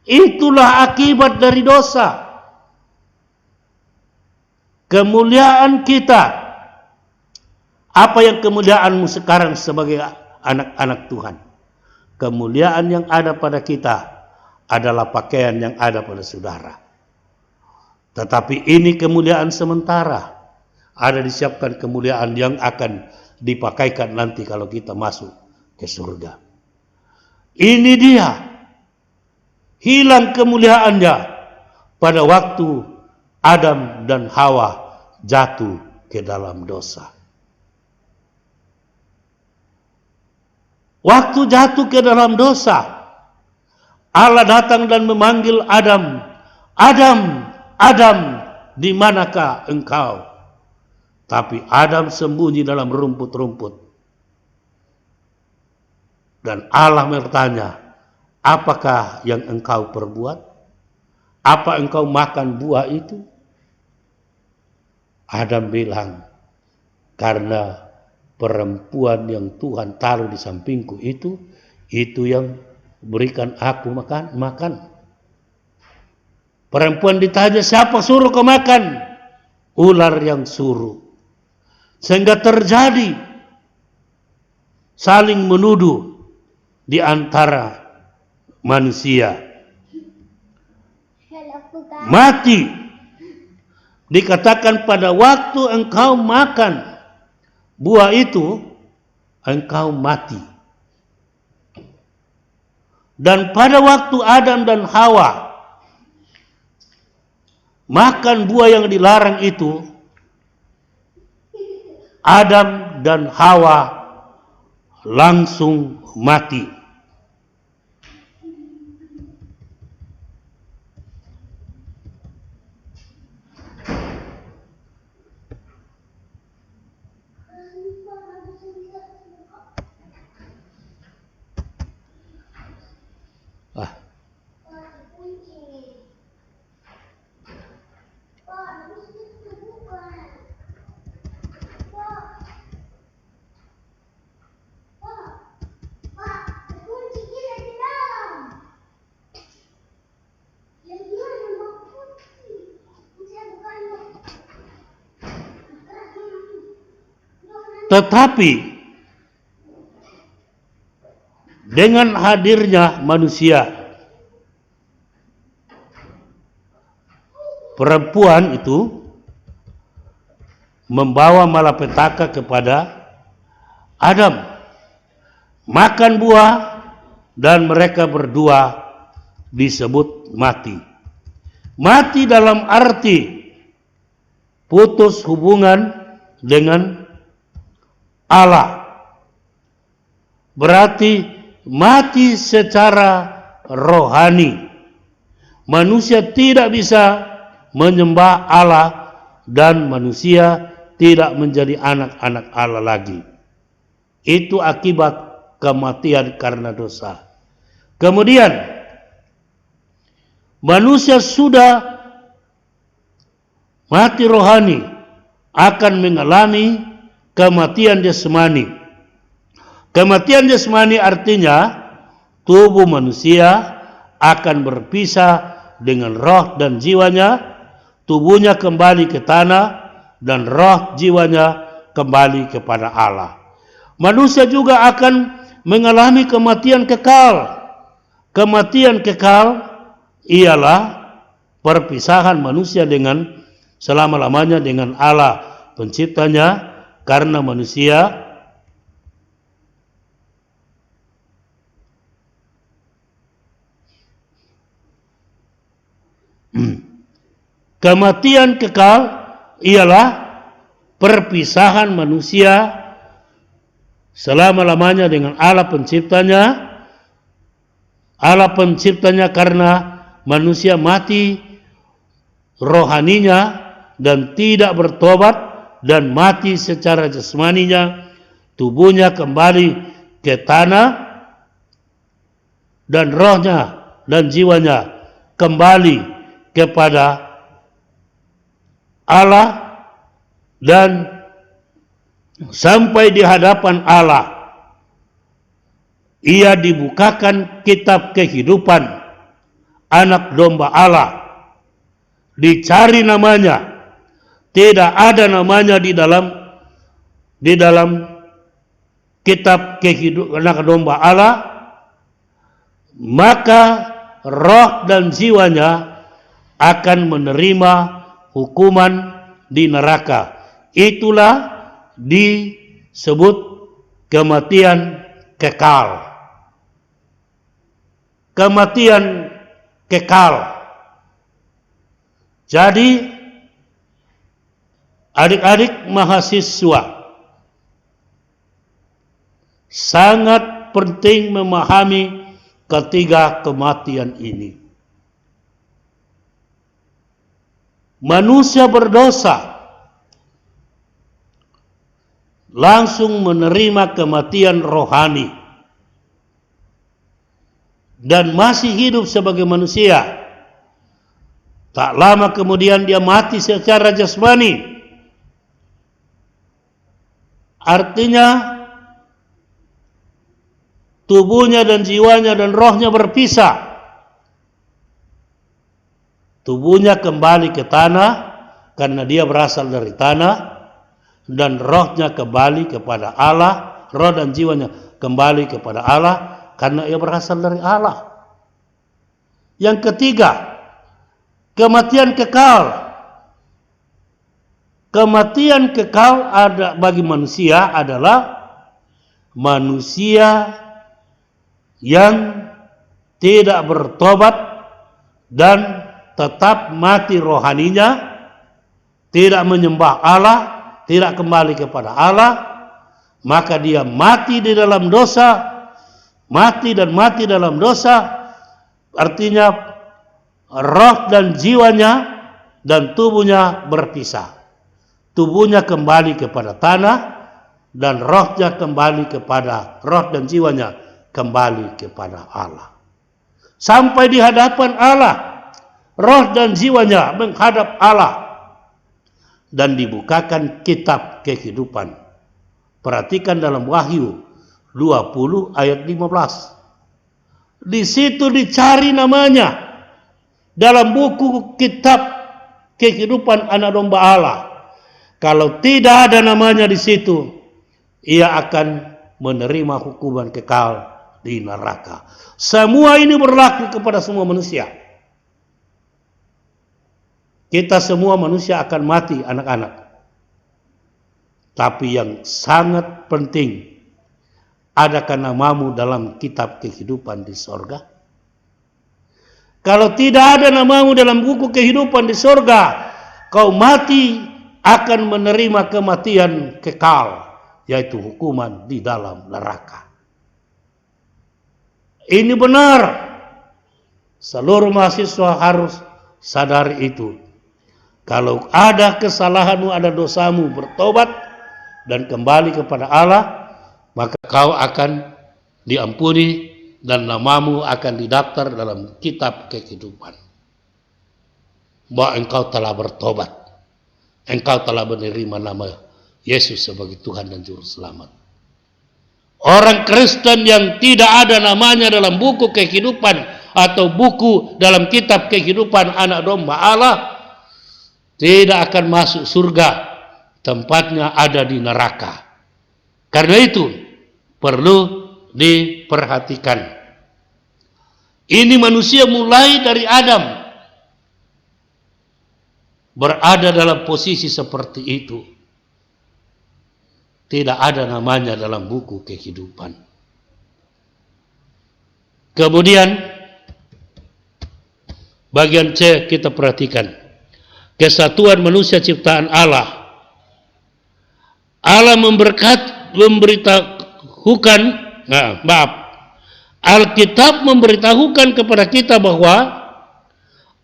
Itulah akibat dari dosa. Kemuliaan kita, apa yang kemuliaanmu sekarang sebagai anak-anak Tuhan? Kemuliaan yang ada pada kita adalah pakaian yang ada pada saudara. Tetapi ini kemuliaan sementara. Ada disiapkan kemuliaan yang akan dipakaikan nanti kalau kita masuk ke surga. Ini dia. Hilang kemuliaannya pada waktu Adam dan Hawa jatuh ke dalam dosa. Waktu jatuh ke dalam dosa, Allah datang dan memanggil Adam. Adam, Adam, di manakah engkau? Tapi Adam sembunyi dalam rumput-rumput. Dan Allah bertanya, apakah yang engkau perbuat? Apa engkau makan buah itu? Adam bilang, karena perempuan yang Tuhan taruh di sampingku itu yang berikan aku makan. Perempuan ditanya, siapa suruh kau makan? Ular yang suruh. Sehingga terjadi saling menuduh di antara manusia. Mati dikatakan pada waktu engkau makan buah itu, engkau mati. Dan pada waktu Adam dan Hawa makan buah yang dilarang itu, Adam dan Hawa langsung mati. Tetapi dengan hadirnya manusia, perempuan itu membawa malapetaka kepada Adam. Makan buah dan mereka berdua disebut mati. Mati dalam arti putus hubungan dengan Allah. Berarti mati secara rohani. Manusia tidak bisa menyembah Allah dan manusia tidak menjadi anak-anak Allah lagi. Itu akibat kematian karena dosa. Kemudian manusia sudah mati rohani akan mengalami kematian jasmani. Kematian jasmani artinya tubuh manusia akan berpisah dengan roh dan jiwanya. Tubuhnya kembali ke tanah dan roh jiwanya kembali kepada Allah. Manusia juga akan mengalami kematian kekal. Kematian kekal ialah perpisahan manusia dengan selama-lamanya dengan Allah penciptanya, karena manusia kematian kekal ialah perpisahan manusia selama-lamanya dengan Allah penciptanya. Allah penciptanya karena manusia mati rohaninya dan tidak bertobat dan mati secara jasmaninya, tubuhnya kembali ke tanah dan rohnya dan jiwanya kembali kepada Allah, dan sampai di hadapan Allah ia dibukakan kitab kehidupan anak domba Allah, dicari namanya. Tidak ada namanya di dalam kitab kehidupan anak domba Allah, maka roh dan jiwanya akan menerima hukuman di neraka. Itulah disebut kematian kekal. Kematian kekal. Jadi adik-adik mahasiswa sangat penting memahami ketiga kematian ini. Manusia berdosa langsung menerima kematian rohani dan masih hidup sebagai manusia. Tak lama kemudian dia mati secara jasmani. Artinya tubuhnya dan jiwanya dan rohnya berpisah. Tubuhnya kembali ke tanah karena dia berasal dari tanah, dan rohnya kembali kepada Allah. Roh dan jiwanya kembali kepada Allah karena ia berasal dari Allah. Yang ketiga, kematian kekal. Kematian kekal ada bagi manusia adalah manusia yang tidak bertobat dan tetap mati rohaninya, tidak menyembah Allah, tidak kembali kepada Allah, maka dia mati di dalam dosa, mati dalam dosa. Artinya roh dan jiwanya dan tubuhnya berpisah. Tubuhnya kembali kepada tanah dan rohnya kembali kepada roh dan jiwanya kembali kepada Allah. Sampai di hadapan Allah, roh dan jiwanya menghadap Allah dan dibukakan kitab kehidupan. Perhatikan dalam Wahyu 20 ayat 15. Di situ dicari namanya dalam buku kitab kehidupan anak domba Allah. Kalau tidak ada namanya di situ, ia akan menerima hukuman kekal di neraka. Semua ini berlaku kepada semua manusia. Kita semua manusia akan mati, anak-anak. Tapi yang sangat penting, adakah namamu dalam kitab kehidupan di sorga? Kalau tidak ada namamu dalam buku kehidupan di sorga, kau mati akan menerima kematian kekal, yaitu hukuman di dalam neraka. Ini benar. Seluruh mahasiswa harus sadari itu. Kalau ada kesalahanmu, ada dosamu, bertobat dan kembali kepada Allah, maka kau akan diampuni dan namamu akan didaftar dalam kitab kehidupan. Bahwa engkau telah bertobat, engkau telah menerima nama Yesus sebagai Tuhan dan Juru Selamat. Orang Kristen yang tidak ada namanya dalam buku kehidupan atau buku dalam kitab kehidupan anak domba Allah tidak akan masuk surga, tempatnya ada di neraka. Karena itu perlu diperhatikan. Ini manusia mulai dari Adam berada dalam posisi seperti itu. Tidak ada namanya dalam buku kehidupan. Kemudian bagian C kita perhatikan. Kesatuan manusia ciptaan Allah. Allah Alkitab memberitahukan kepada kita bahwa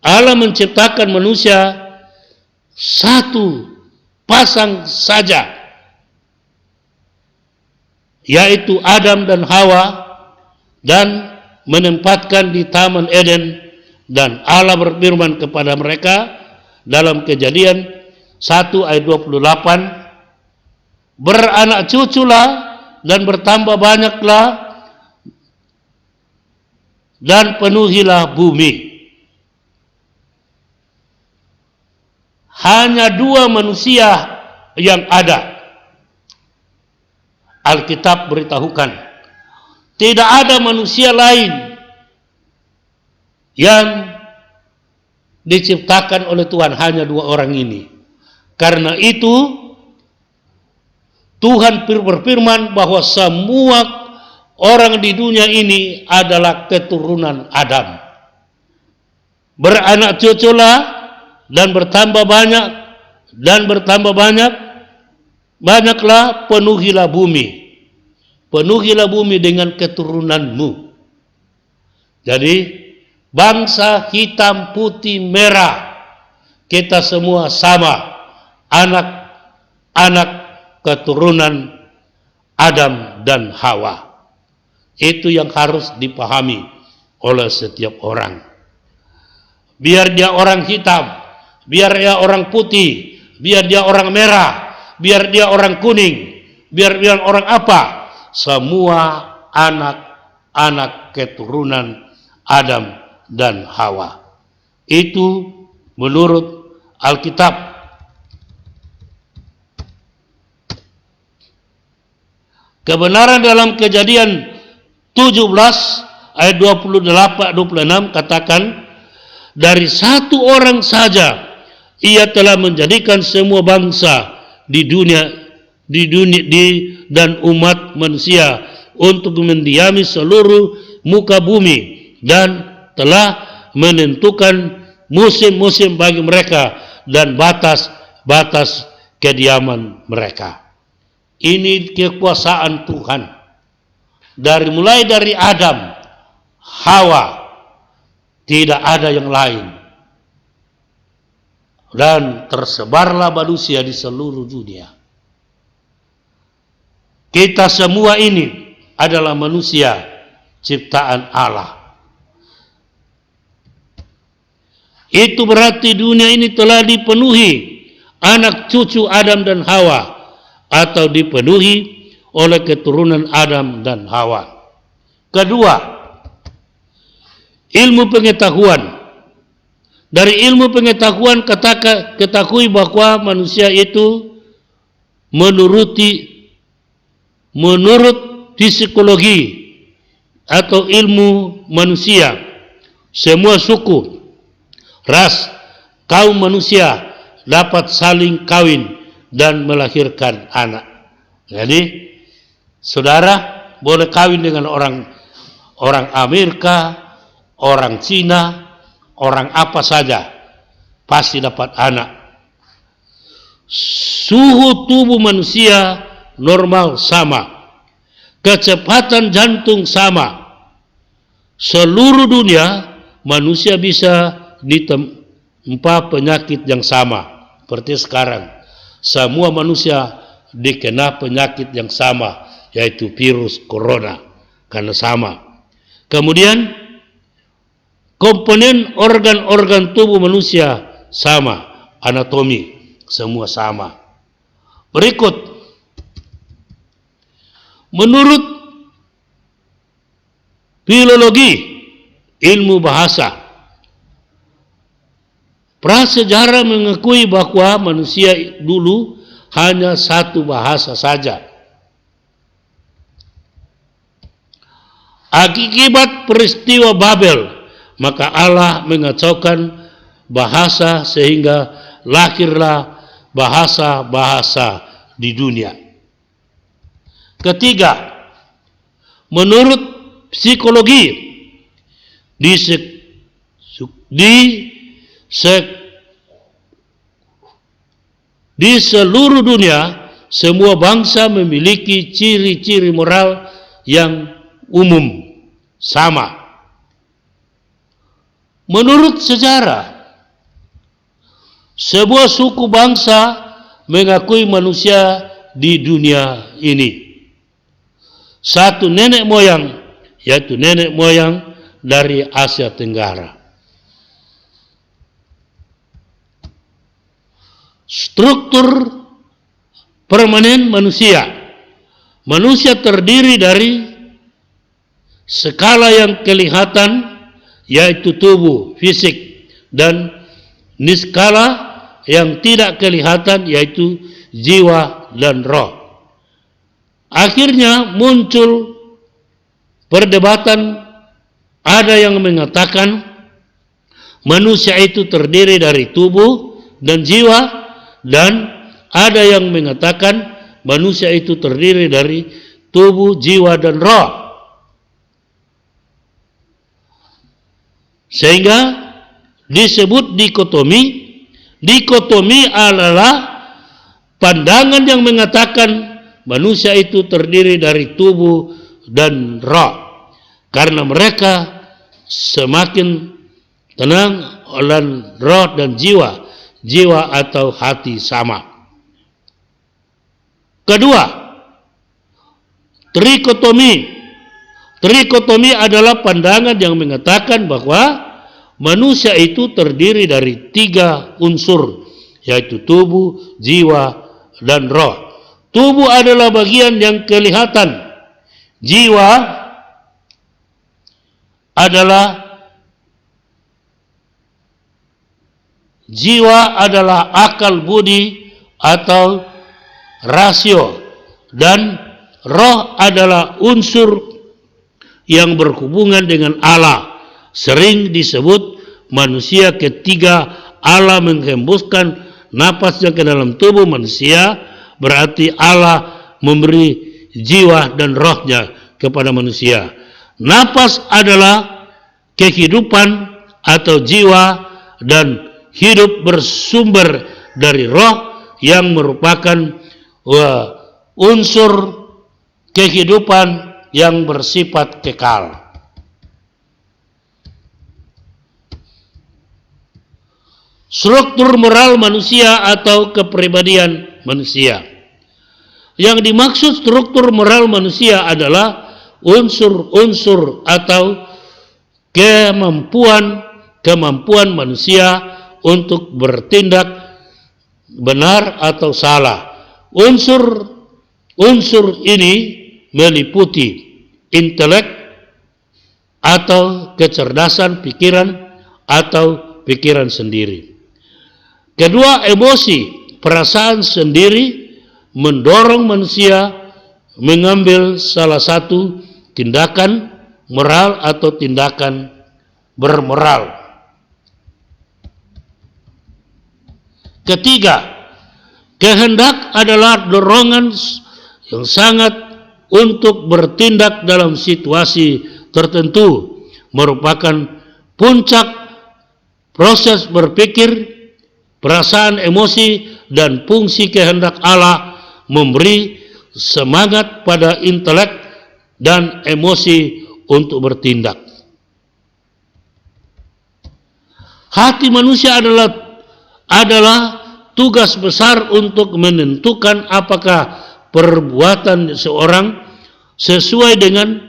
Allah menciptakan manusia satu pasang saja, yaitu Adam dan Hawa, dan menempatkan di Taman Eden, dan Allah berfirman kepada mereka dalam Kejadian 1 ayat 28, beranak cuculah dan bertambah banyaklah dan penuhilah bumi. Hanya dua manusia yang ada. Alkitab beritahukan tidak ada manusia lain yang diciptakan oleh Tuhan, hanya dua orang ini. Karena itu Tuhan berfirman bahwa semua orang di dunia ini adalah keturunan Adam. Beranak cuculah dan bertambah banyak, dan bertambah banyak, banyaklah, penuhilah bumi. Penuhilah bumi dengan keturunanmu. Jadi bangsa hitam, putih, merah, kita semua sama, anak-anak keturunan Adam dan Hawa. Itu yang harus dipahami oleh setiap orang. Biar dia orang hitam, biar dia orang putih, biar dia orang merah, biar dia orang kuning, biar dia orang apa, semua anak-anak keturunan Adam dan Hawa. Itu menurut Alkitab. Kebenaran dalam Kejadian 17 ayat 28-26 katakan, dari satu orang saja ia telah menjadikan semua bangsa di dunia dan umat manusia untuk mendiami seluruh muka bumi, dan telah menentukan musim-musim bagi mereka dan batas-batas kediaman mereka. Ini kekuasaan Tuhan. Mulai dari Adam, Hawa, tidak ada yang lain. Dan tersebarlah manusia di seluruh dunia. Kita semua ini adalah manusia ciptaan Allah. Itu berarti dunia ini telah dipenuhi anak cucu Adam dan Hawa, atau dipenuhi oleh keturunan Adam dan Hawa. Kedua, ilmu pengetahuan. Dari ilmu pengetahuan ketahui bahwa manusia itu menurut psikologi atau ilmu manusia, semua suku, ras, kaum manusia dapat saling kawin dan melahirkan anak. Jadi, saudara boleh kawin dengan orang Amerika, orang Cina, orang apa saja, pasti dapat anak. Suhu tubuh manusia normal sama, kecepatan jantung sama. Seluruh dunia manusia bisa ditempa penyakit yang sama. Seperti sekarang, semua manusia dikena penyakit yang sama, yaitu virus corona, karena sama. Kemudian komponen organ-organ tubuh manusia sama, anatomi semua sama. Berikut, menurut filologi, ilmu bahasa, prasejarah mengakui bahwa manusia dulu hanya satu bahasa saja. Akibat peristiwa Babel, maka Allah mengacaukan bahasa sehingga lahirlah bahasa-bahasa di dunia. Ketiga, menurut psikologi, di seluruh dunia, semua bangsa memiliki ciri-ciri moral yang umum, sama. Menurut sejarah, sebuah suku bangsa mengakui manusia di dunia ini. Satu nenek moyang, yaitu nenek moyang dari Asia Tenggara. Struktur permanen manusia. Manusia terdiri dari skala yang kelihatan, yaitu tubuh, fisik, dan niskala yang tidak kelihatan, yaitu jiwa dan roh. Akhirnya muncul perdebatan. Ada yang mengatakan manusia itu terdiri dari tubuh dan jiwa, dan ada yang mengatakan manusia itu terdiri dari tubuh, jiwa, dan roh. Sehingga disebut dikotomi. Dikotomi adalah pandangan yang mengatakan manusia itu terdiri dari tubuh dan roh, karena mereka semakin tenang oleh roh dan jiwa atau hati sama. Kedua, trikotomi. Trikotomi adalah pandangan yang mengatakan bahwa manusia itu terdiri dari 3 unsur, yaitu tubuh, jiwa, dan roh. Tubuh adalah bagian yang kelihatan. Jiwa adalah akal budi atau rasio, dan roh adalah unsur yang berhubungan dengan Allah. Sering disebut manusia ketika Allah menghembuskan napasnya ke dalam tubuh manusia, berarti Allah memberi jiwa dan rohnya kepada manusia. Napas adalah kehidupan atau jiwa, dan hidup bersumber dari roh yang merupakan unsur kehidupan yang bersifat kekal. Struktur moral manusia atau kepribadian manusia. Yang dimaksud struktur moral manusia adalah unsur-unsur atau kemampuan manusia untuk bertindak benar atau salah. Unsur ini meliputi intelek atau kecerdasan pikiran atau pikiran sendiri. Kedua, emosi, perasaan sendiri mendorong manusia mengambil salah satu tindakan moral atau tindakan bermoral. Ketiga, kehendak adalah dorongan yang sangat untuk bertindak dalam situasi tertentu, merupakan puncak proses berpikir, perasaan, emosi, dan fungsi kehendak Allah memberi semangat pada intelek dan emosi untuk bertindak. Hati manusia adalah tugas besar untuk menentukan apakah perbuatan seorang sesuai dengan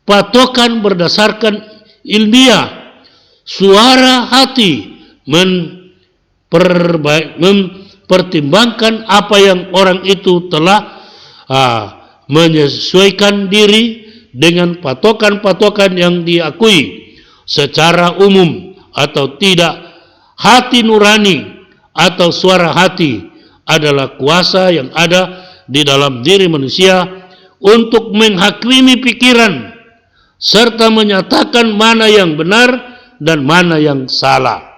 patokan berdasarkan ilmiah. Suara hati mempertimbangkan apa yang orang itu telah menyesuaikan diri dengan patokan-patokan yang diakui secara umum atau tidak. Hati nurani atau suara hati adalah kuasa yang ada di dalam diri manusia untuk menghakimi pikiran serta menyatakan mana yang benar dan mana yang salah.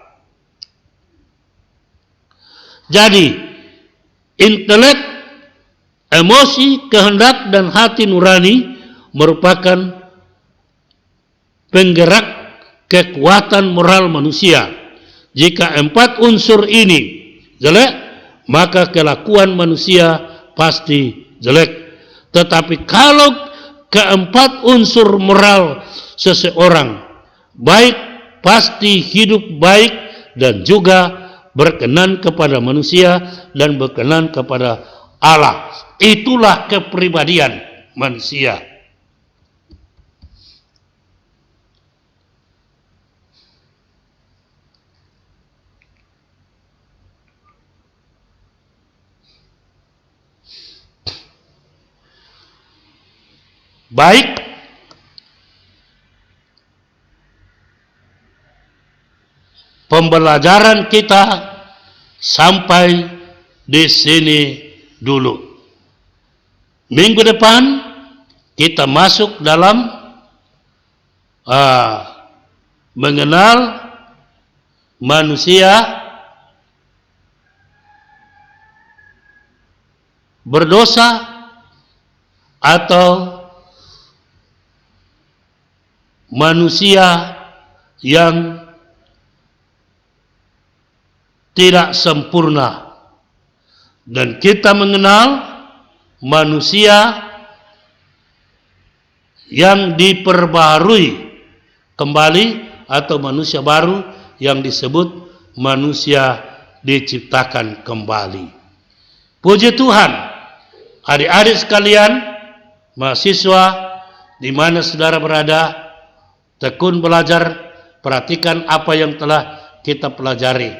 Jadi, intelek, emosi, kehendak, dan hati nurani merupakan penggerak kekuatan moral manusia. Jika empat unsur ini jelek, maka kelakuan manusia pasti jelek. Tetapi kalau keempat unsur moral seseorang baik, pasti hidup baik dan juga berkenan kepada manusia dan berkenan kepada Allah. Itulah kepribadian manusia. Baik, pembelajaran kita sampai di sini dulu. Minggu depan kita masuk dalam mengenal manusia berdosa atau manusia yang tidak sempurna, dan kita mengenal manusia yang diperbaharui kembali atau manusia baru yang disebut manusia diciptakan kembali. Puji Tuhan, adik-adik sekalian, mahasiswa di mana saudara berada, tekun belajar, perhatikan apa yang telah kita pelajari.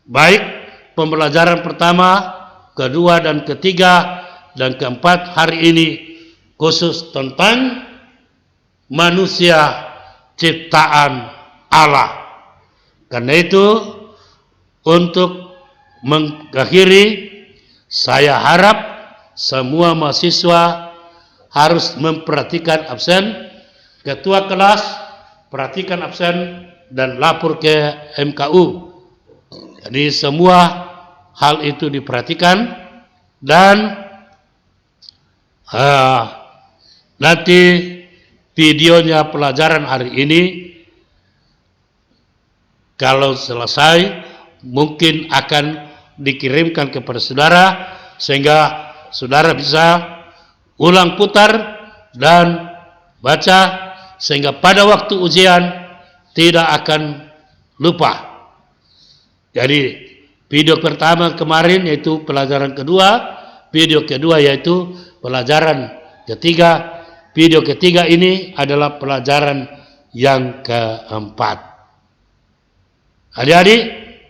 Baik pembelajaran pertama, kedua, dan ketiga, dan keempat hari ini khusus tentang manusia ciptaan Allah. Karena itu, untuk mengakhiri, saya harap semua mahasiswa harus memperhatikan absen, ketua kelas perhatikan absen dan lapor ke MKU. Jadi semua hal itu diperhatikan dan nanti videonya pelajaran hari ini kalau selesai mungkin akan dikirimkan kepada saudara sehingga saudara bisa ulang putar dan baca sehingga pada waktu ujian tidak akan lupa. Jadi video pertama kemarin yaitu pelajaran kedua, video kedua yaitu pelajaran ketiga, video ketiga ini adalah pelajaran yang keempat. Adik-adik,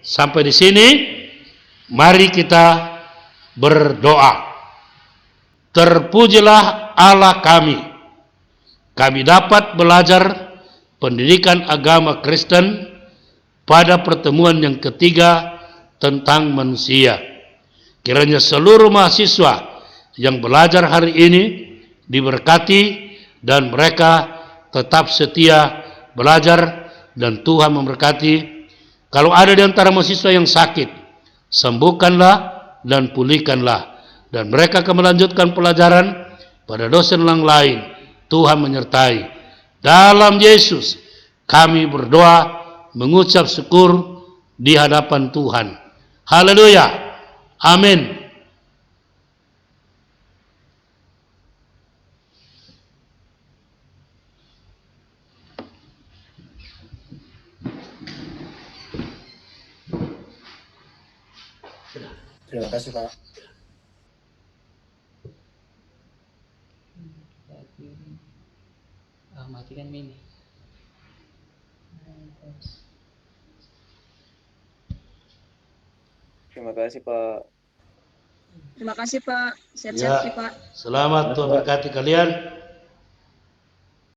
sampai di sini mari kita berdoa. Terpujilah Allah kami. Kami dapat belajar pendidikan agama Kristen pada pertemuan yang ketiga tentang manusia. Kiranya seluruh mahasiswa yang belajar hari ini diberkati dan mereka tetap setia belajar dan Tuhan memberkati. Kalau ada di antara mahasiswa yang sakit, sembuhkanlah dan pulihkanlah. Dan mereka akan melanjutkan pelajaran pada dosen yang lain. Tuhan menyertai. Dalam Yesus kami berdoa mengucap syukur di hadapan Tuhan. Haleluya. Amin. Terima kasih Pak. Matikan ini. Terima kasih Pak. Terima kasih Pak. Sehat-sehat Ya, Pak. selamat Tuhan berkati kalian.